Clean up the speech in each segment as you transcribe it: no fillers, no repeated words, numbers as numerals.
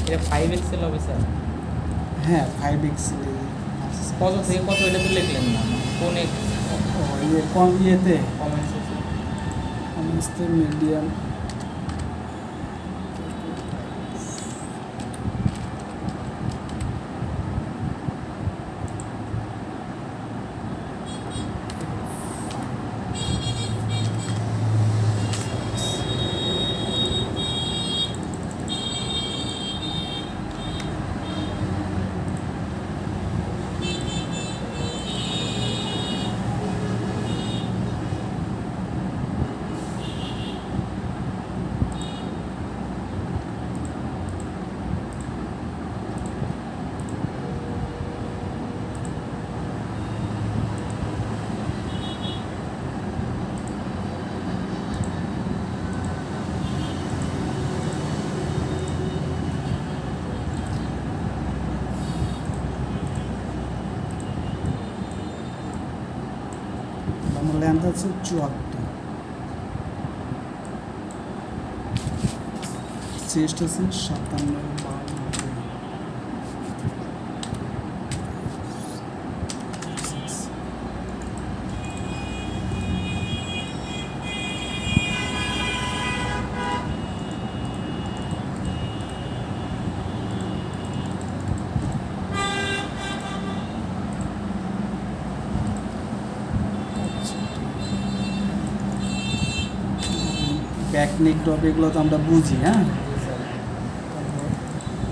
এটা 5 এক্সেল হবে স্যার? হ্যাঁ 5 এক্সেল। কত থেকে কত এটা তো লিখলেন না, কোন ইয়ে কম ইয়েতে কমেন্টস? কমেন্টসতে মিডিয়াম আমার লেন্থ আছে 74, চেস্ট আছে 57, ব্যাক নেক ড্রপ এগুলো তো আমরা বুঝি। হ্যাঁ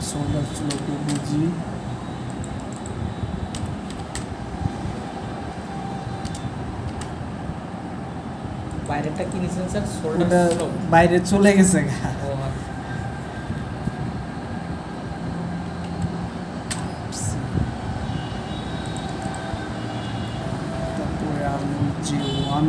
শোল্ডার স্লোপও বুঝি। বাইরেটা কি নিছেন স্যার? ওটা শোল্ডার স্লোপ? বাইরে চলে গেছে গা। তারপরে আমি J1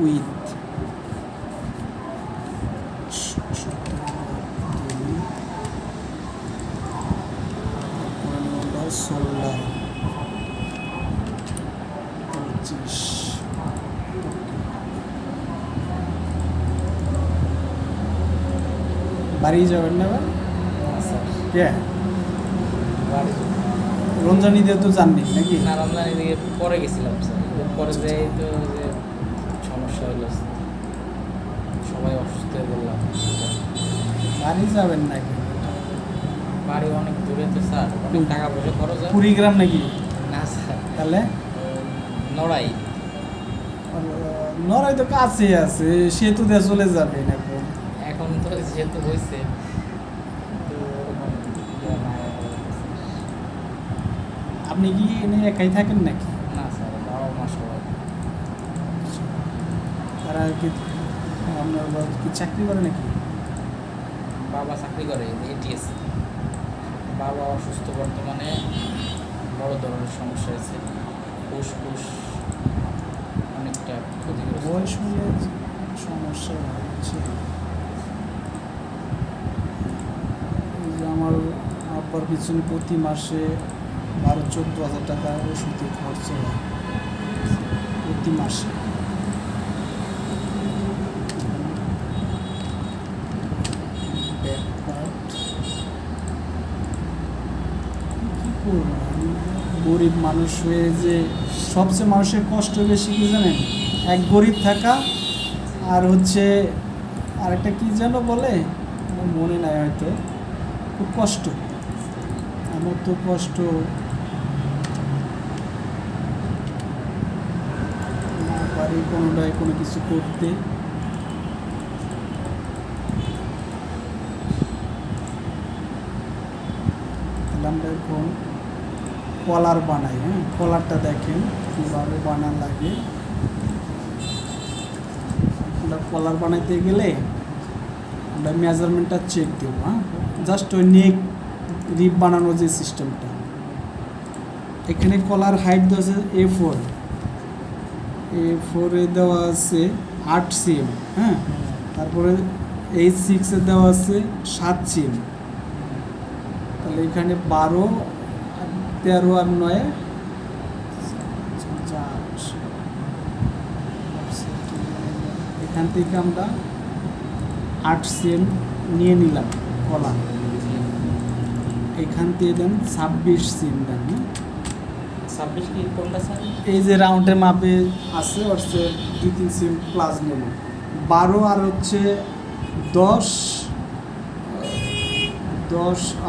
উইথ শোল্ডার 25। বাড়ি যাবেন না এবার? কে রমজানি দিয়ে তো জাননি নাকি? না, রমজানের দিকে পরে গেছিলাম স্যার। পরে যে তো যে সমস্যা হলো, সবাই অসুস্থ হয়ে বললাম। বাড়ি যাবেন নাকি? বাড়ি অনেক দূরে তো স্যার, অনেক টাকা পয়সা খরচ হয়। কুড়িগ্রাম নাকি? না স্যার, তাহলে নড়াই। নড়াই তো কাছে আছে, সেতু দিয়ে চলে যাবে নাকি? এখন তো যেহেতু হয়েছে তো ওরকম ইয়ে নাই এখন। আপনি কি এনে একাই থাকেন নাকি? না স্যার, বাবা মা সবাই। তারা কি আপনার বাবা কি চাকরি করে নাকি? বাবা চাকরি করে এটিএস। বাবা অসুস্থ বর্তমানে, বড় ধরনের সমস্যা আছে, ফুসফুস অনেকটা ক্ষতিগ্রস্ত। বয়স হলে সমস্যা হচ্ছে। এই যে আমার আব্বার পিছনে প্রতি মাসে 12-14 হাজার টাকা ওষুধে খরচ হয় প্রতি মাসে। কি করবো, গরিব মানুষ হয়ে যে সবচেয়ে মানুষের কষ্ট বেশি কি জানেন? এক গরিব থাকা, আর হচ্ছে আরেকটা কি যেন বলে, আমার মনে নাই হয়তো। খুব কষ্ট, আমার তো কষ্ট। না পারি কোনোটাই কোনো কিছু করতে। তাহলে আমরা এখন কলার বানাই। হ্যাঁ, কলারটা দেখেন কীভাবে বানান লাগে। আমরা কলার বানাইতে গেলে আমরা মেজারমেন্টটা চেক দেবো। হ্যাঁ, জাস্ট ওই নেক রিপ বানানোর যে সিস্টেমটা এখানে কলার হাইট দেওয়া আছে A4 দেওয়া আছে 8 সিম, হ্যাঁ। তারপরে H6 দেওয়া আছে 7 সিম, তাহলে এখানে 12 আর 13 আর 9 এখান থেকে আমরা 8 সিম নিয়ে নিলাম কলা, এখান থেকে দেন 26 সিম দেন, হ্যাঁ। 26 কি কোনটা স্যার? এই যে রাউন্ডের মাপে আছে হচ্ছে 2-3 সিম প্লাস নেব, 12 আর হচ্ছে 10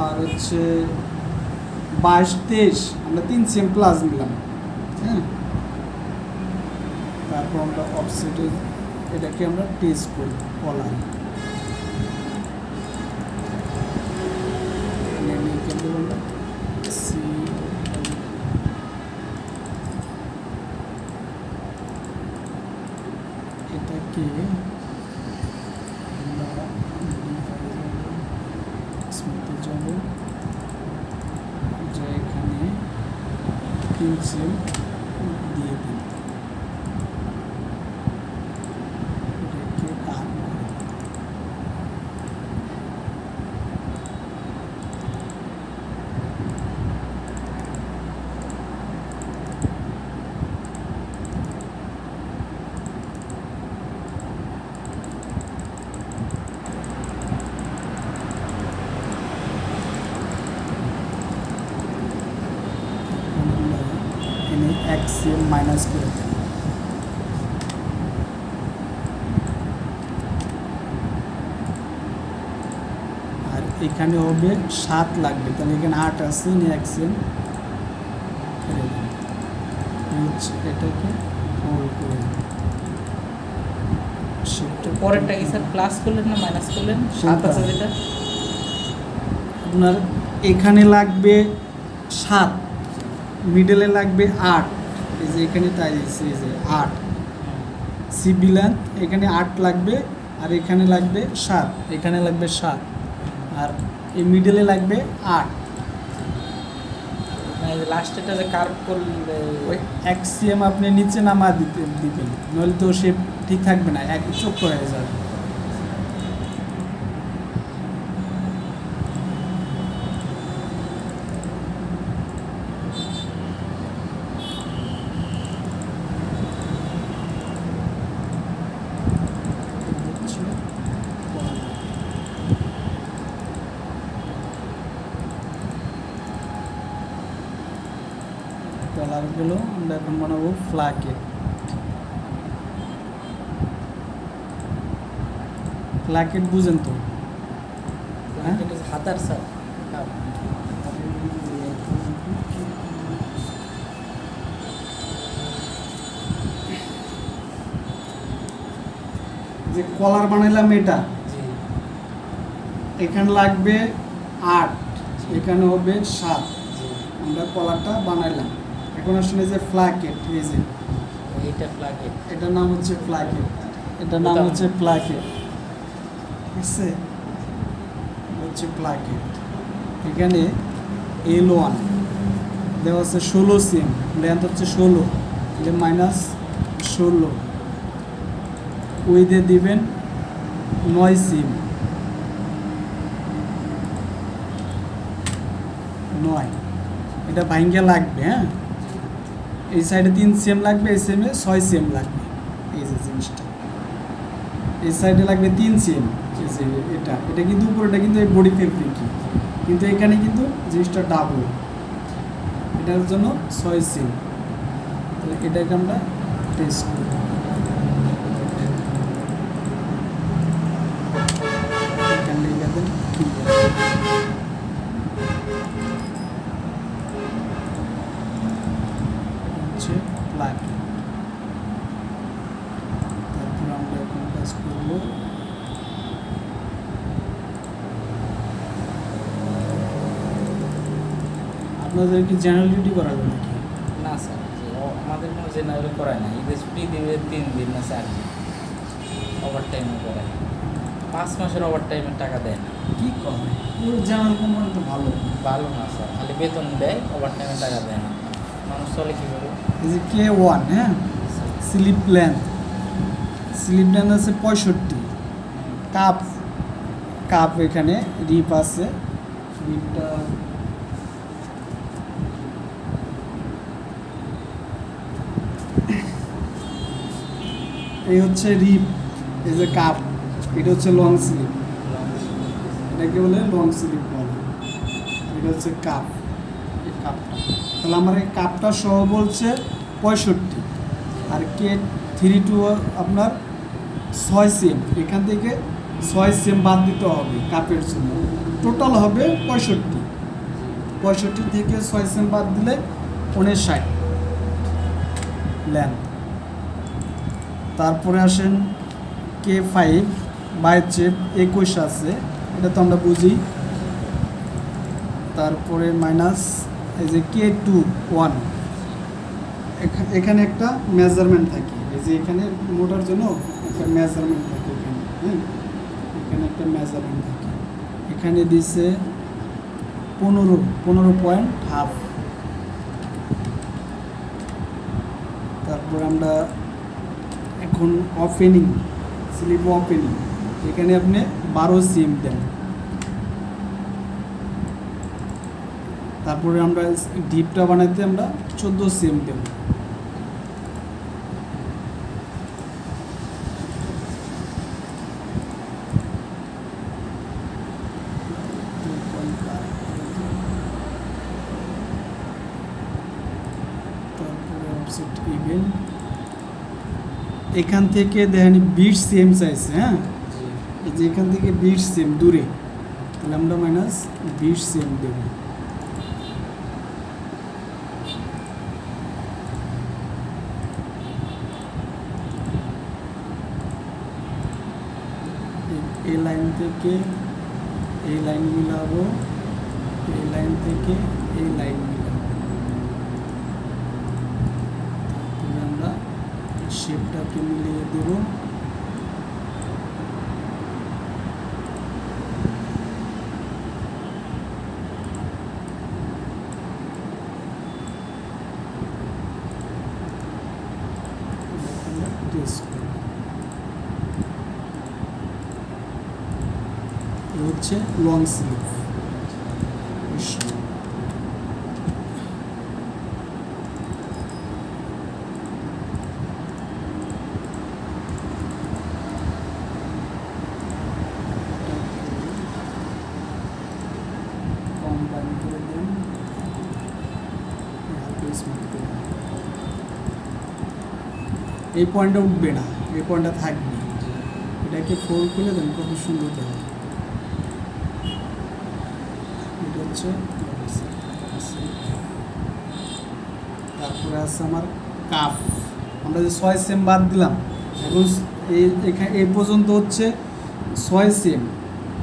আর হচ্ছে 22-23 আমরা 3 সিম প্লাস নিলাম, হ্যাঁ। তারপর আমরা অফসেটে এটাকে আমরা টেস্ট করি কলা, এটাকে আমরা স্মুথে যাব, যে এখানে 3 সিম দিয়ে দিন, এটাকে কাট করে এনে 1 সিম মাইনাস করে দেন, আর এখানে হবে 7 লাগবে, তাহলে এখানে 8 আছে, নিয়ে 1 সিম ফেলে দেন, এটাকে হোল করে দেন। পরেরটা কি স্যার প্লাস করলেন না মাইনাস করলেন? 7 আছে যেটা, আপনার এখানে লাগবে 7, মিডলে লাগবে 8, এই যে এখানে তাই দিয়েছে, এই যে 8 সিবি লেন্থ, এখানে 8 লাগবে, আর এখানে লাগবে 7, এখানে লাগবে 7, আর এই মিডলে লাগবে 8। লাস্টেটা যে কার্ভ করলে ওই 1 সিএম আপনি নিচে নামা দিবেন, নইলে তো শেপ ঠিক থাকবে না, এক চক্র হয়ে যাবে। কলারগুলো আমরা এখন বানাবো ফ্ল্যাকেট। ফ্ল্যাকেট বুঝেন তো? হ্যাঁ, এটা হাতার স্যার, যে কলার বানাইলাম এটা, জি এখানে লাগবে 8, এখানে হবে 7, জি, আমরা কলারটা বানাইলাম। এখন আসলে যে ফ্ল্যাকেট, এই যে এইটা প্লাগেট, এটার নাম হচ্ছে ফ্ল্যাকেট, এটার নাম হচ্ছে প্লাকেট, ঠিক আছে, হচ্ছে প্লাকেট। এখানে L1 দেওয়া আছে 16 সিম, লেন্থ হচ্ছে 16, তাহলে -16, উইথে দিবেন 9 সিম, 9, এটা ভাঙ্গা লাগবে, হ্যাঁ। এই সাইডে 3 সিএম লাগবে, এই সিএমে 6 সিএম লাগবে, এই যে জিনিসটা এই সাইডে লাগবে 3 সিএম, এটা কিন্তু উপরেটা কিন্তু এই বডি ফেব্রিকই, কিন্তু এখানে কিন্তু জিনিসটা ডাবল, এটার জন্য 6 সিএম। তাহলে এটাকে আমরা টেস্ট করি, এখানে লিখে দেন হচ্ছে প্লাকেট। তারপর আমরা এখন কাজ করবো আপনাদের কি জেনারেল ডিউটি করাবে নাকি? না স্যার, আমাদের কোনো জেনারেল করায় না, ঈদের ছুটি দেবে 3 দিন না 4 দিন, ওভার টাইমও করায়, 5 মাসের ওভার টাইমের টাকা দেয় না। কি করে জেনারেল কোম্পানি তো ভালো। ভালো না স্যার, খালি বেতন দেয়, ওভার টাইমের টাকা দেয় না। মানুষ চলে কীভাবে? এই যে K1, হ্যাঁ, স্লিপ লেন্থ আছে 65, কাপ এখানে রিপ আছে, রিপটা এই হচ্ছে রিপ, এই যে কাপ, এটা হচ্ছে লং স্লিপ, এটাকে বলে লং স্লিপ বলে, এটা হচ্ছে কাপ। এই কাপটা তাহলে আমার এই কাপটা সহ বলছে 65, আর K32 আপনার 6 সেম, এখান থেকে 6 সেম বাদ দিতে হবে কাপের জন্য, টোটাল হবে 65 থেকে 6 সেম বাদ দিলে 59 লেন্থ। তারপরে আসেন K5 বাইচেপ 21 আছে, এটা তো আমরা বুঝি। তারপরে মাইনাস এই যে K21, এখানে একটা মেজারমেন্ট থাকে, এই যে এখানে মোটার জন্য একটা মেজারমেন্ট থাকে এখানে, হ্যাঁ, এখানে একটা মেজারমেন্ট থাকে, এখানে দিছে 15.5। তারপর আমরা এখন ওপেনিং, স্লিপ ওপেনিং, এখানে আপনি 12 সিম দেন। তারপরে আমরা ডিপটা বানাইতে আমরা 14 সিম দেব। তারপরে অফসেট ইভেন, এখান থেকে দেখেন 20 সিম চাইছে, হ্যাঁ, এই যে এখান থেকে 20 সিম দূরে, তাহলে আমরা মাইনাস 20 সিম দেব। এই লাইন থেকে এই লাইন মিলাবো, এই লাইন থেকে এই লাইন মিলাবো, তারপরে আমরা শেপটাকে মিলিয়ে দেব। হচ্ছে লং স্লিভ। এই পয়েন্টটা উঠবে না, এই পয়েন্টটা থাকবে, এটাকে ফোল্ড করে দেন, কত সুন্দর দেয়। এটা হচ্ছে তারপরে আছে আমার কাফ, আমরা যে 6 সেম বাদ দিলাম, এখন এই পর্যন্ত হচ্ছে 6 সেম,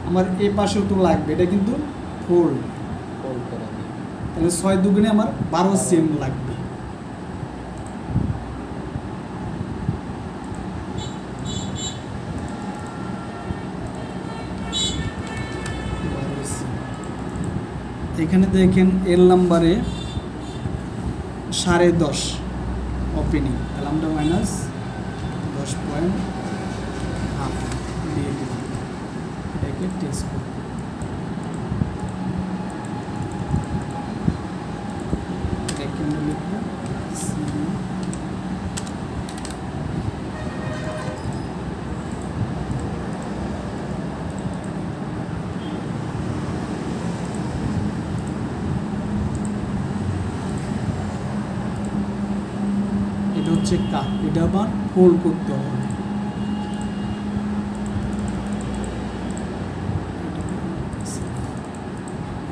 আমার এই পাশেও তো লাগবে, এটা কিন্তু ফোল্ড, তাহলে 6 দুগুণে আমার 12 সেম লাগবে। এখানে দেখেন এল নাম্বারে 10.5 ওপেনিং, তাহলে আমরা মাইনাস 10.5 দিয়ে দিলাম, এটাকে টেস্ট করব। এটাকে আমরা লিখব সি, এটা হচ্ছে কাপ, এটা আবার ফোল্ড করতে হবে।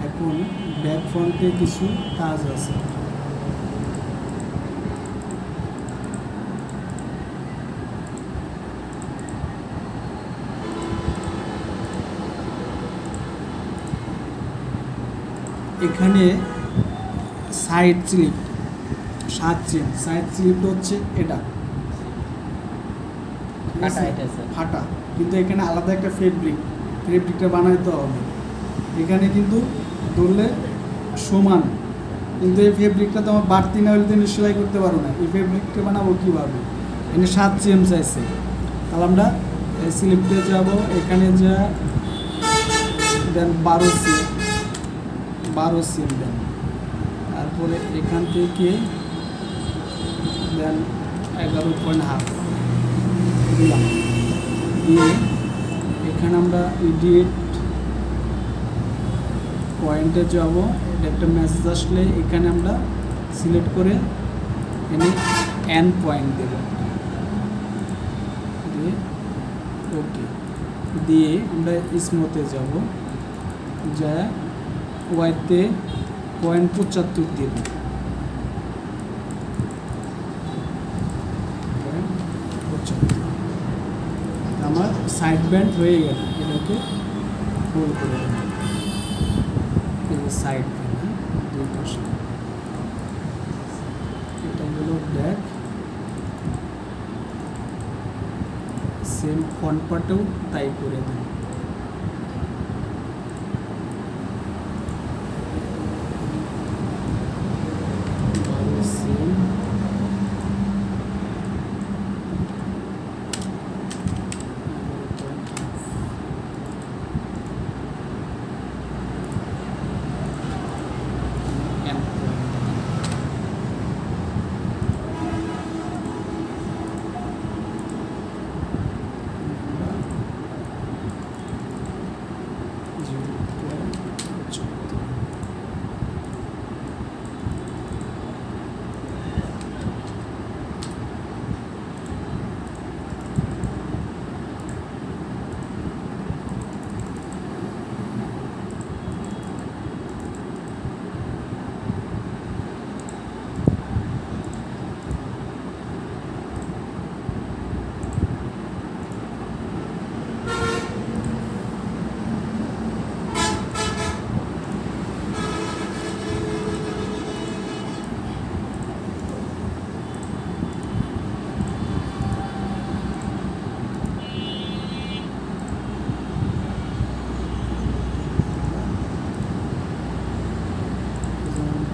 এখন ব্যাক ফ্রন্টে কিছু কাজ আছে, এখানে সাইড স্লিপ 7 সেম, সাইড স্লিপটা হচ্ছে এটা ফাটা, কিন্তু এখানে আলাদা একটা ফেব্রিকটা বানাইতে হবে, এখানে কিন্তু ধরলে সমান কিন্তু এই ফেব্রিকটা তো আমার বাড়তি না হলে তুমি সেলাই করতে পারো না। এই ফেব্রিকটা বানাবো কীভাবে? এখানে 7 cm চাইছে, তাহলে আমরা স্লিপটা যাব, এখানে যা দেন 12 cm দেন, তারপরে এখান থেকে দেন 11.5 দিলাম, দিয়ে এখানে আমরা ইডিট পয়েন্টে যাব। এটা একটা মেসেজ আসলে এখানে আমরা সিলেক্ট করে এখানে এন পয়েন্ট দেব, দিয়ে ওকে দিয়ে আমরা স্মুথে যাব, যা ওয়াইতে 0.75 দেব, আমার সাইড ব্যান্ড হয়ে গেল। এটাকে ফুল করে দেব, সাইড ব্যান্ড দুই পাশে। এটা হলো ব্যাক, সেম ফ্রন্ট পার্টেও তাই করে দেব। সেম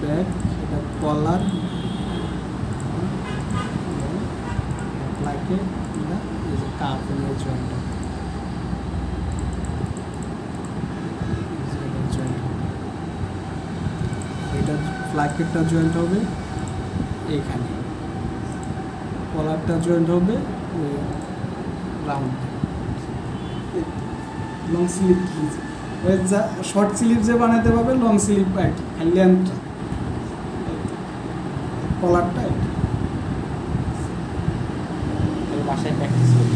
ব্যাক, এটা কলার লাগে, এটা এই যে কাপ নিয়ে জয়েন্ট এটা ফ্ল্যাকেটটা জয়েন্ট হবে এইখানে, কলারটা জয়েন্ট হবে রাউন্ড। লং স্লিপ ওই যা শর্ট স্লিপ যে বানাতে পারবে, লং স্লিপ আর লেন্থটা কলারটা বাসায় প্র্যাকটিস করি,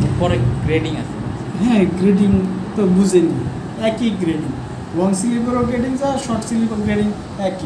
এরপরে গ্রেডিং আছে। হ্যাঁ গ্রেডিং তো বুঝেনি, একই গ্রেডিং, লং স্লিপেরও গ্রেডিং যা শর্ট স্লিপের গ্রেডিং একই।